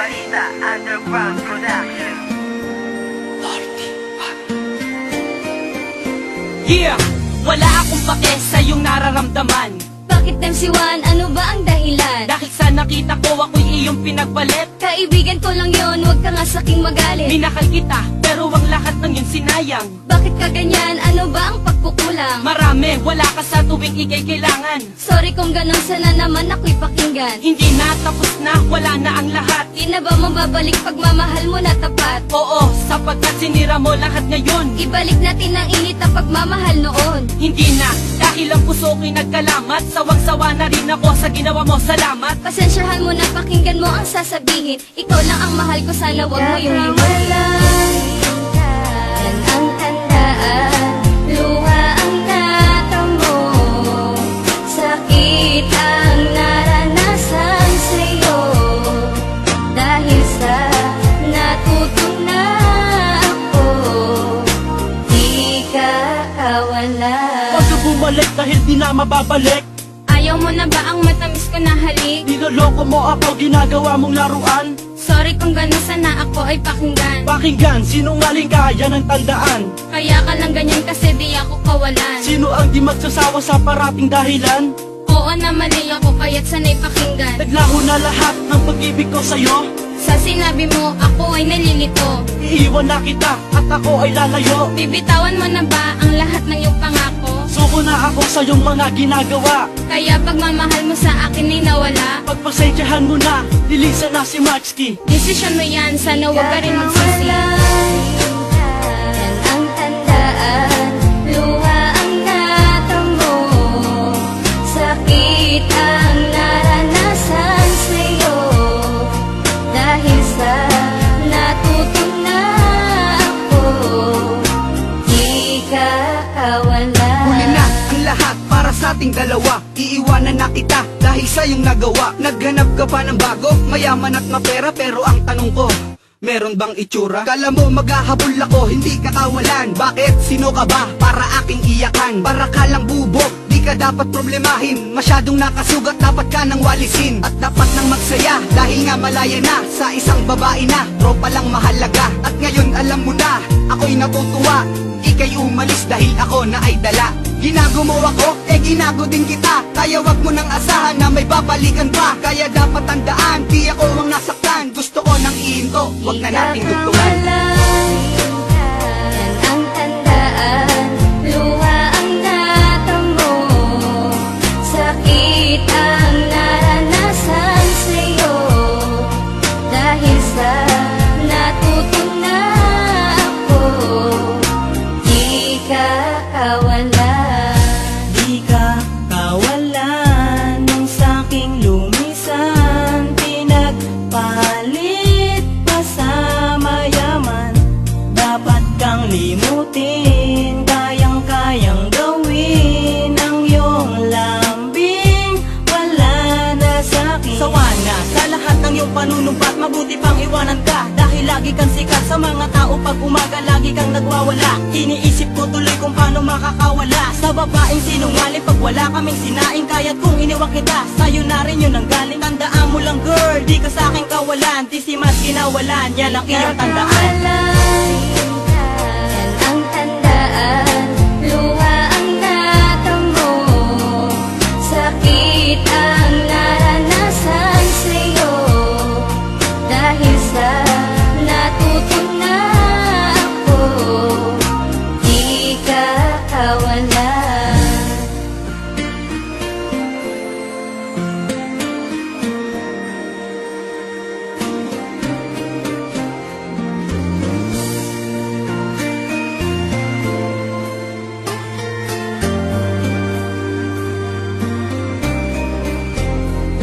Balita Underground Production. Yeah! Wala akong pake sa iyong nararamdaman. Bakit MC1? Ano ba ang dahilan? Dahil sa nakita ko ako'y iyong pinagpalit. Kaibigan ko lang yon, huwag ka nga saking magalit. Minakal kita, pero ang lahat ng yun sinayang. Bakit ka ganyan? Ano ba ang pagkukulang? Marami, wala ka sa tuwing ikay kailangan. Sorry kung ganun, sana naman ako'y pakinggan. Hindi na, tapos na, wala na ang lahat. Di na ba mababalik pagmamahal mo na tapat? Oo, sapagkat sinira mo lahat ngayon. Ibalik natin ang init na pagmamahal noon. Hindi na, dahil ang puso ko'y nagkalamat. Sawang-sawa na rin ako sa ginawa mo, salamat. Pasensyahan mo na, pakinggan mo ang sasabihin. Ikaw lang ang mahal ko, sana wag mo yung hiwalay. Yan ang tandaan, luha ang natamo, sakit ang naranasan sa'yo. Dahil sa natutong na ako, di ka kawala. Huwag ka bumalik dahil di na mababalik. Ayaw mo na ba ang matamis ko na halik? Niloloko mo ako, ginagawa mong laruan. Sorry kung gano'n, sana ako ay pakinggan. Pakinggan, sinungaling ka, yan ang tandaan. Kaya ka lang ganyan kasi di ako kawalan. Sino ang di magsasawa sa parating dahilan? Oo na mali ako, kaya't sana'y pakinggan. Naglaho na lahat ng pag-ibig ko sa'yo. Sa sinabi mo, ako ay nalilito. Iiwan na kita at ako ay lalayo. Bibitawan mo na ba ang lahat ng iyong pangako? Suko na ako sa iyong mga ginagawa. Kaya pagmamahal mo sa akin ay nawala. Pagpasensyahan mo na, nilisan na si Maxky. Desisyon mo yan, sana huwag ka rin magsisi. Yan ang tandaan, luha ang natamo, sakit ang naranasan sa'yo. Dahil sa natutong na ako, di ka kawala. Huli na ang lahat para sa ating dalawa. Iiwanan na kita dahil sa iyong nagawa. Naghanap ka pa ng bago, mayaman at mapera. Pero ang tanong ko, meron bang itsura? Kala mo maghahabol ako, hindi ka kawalan. Bakit? Sino ka ba para aking iyakan? Para ka lang bubog, di ka dapat problemahin. Masyadong nakasugat, dapat ka nang walisin. At dapat nang magsaya, dahil nga malaya na sa isang babae na tropa lang mahalaga. At ngayon alam mo na, ako'y natutuwa. Ika'y umalis dahil ako na ay dala. Ginago mo ako, ginago din kita. Kaya wag mo nang asahan na may babalikan pa. Kaya dapat tandaan, di ako ang nasaktan. Gusto ko nang ihinto, wag na nating dugtungan. Yan ang tandaan, luha ang natamo, sakit ang naranasan sa'yo. Dahil sa natutong na ako, di ka kawala. Di ka kawalan nung saking lumisan. Pinagpalit pa sa mayaman. Dapat kang limutin, kayang-kayang gawin ang iyong lambing. Wala na sa'kin. Sawa na sa lahat ng iyong panunumpat, mabuti pang iwanan ka. Dahil lagi kang sikat sa mga tao, pag umaga lagi kang nagwawala. Iniisip ko tuloy kung paano makakawala sa babaeng sinungaling. Pag wala kaming sinaing, kaya't kung iniwan kita, sa'yo na rin yun ang galing. Tandaan mo lang girl, di ka sa'king kawalan. Di si mas kinawalan, yan ang iyong tandaan. Yan ang tandaan, luha ang natamo, sakit ang naranasan sa'yo. Dahil sa natutong na ako, di ka kawala.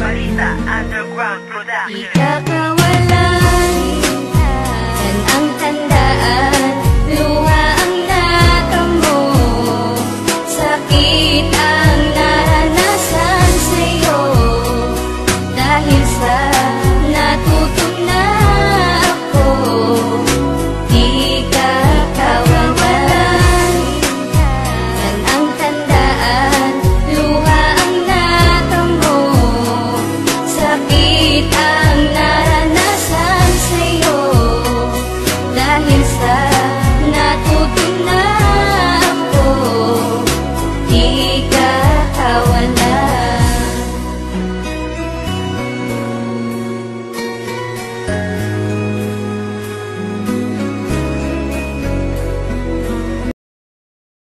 Balita Underground Production. Di ka kawala.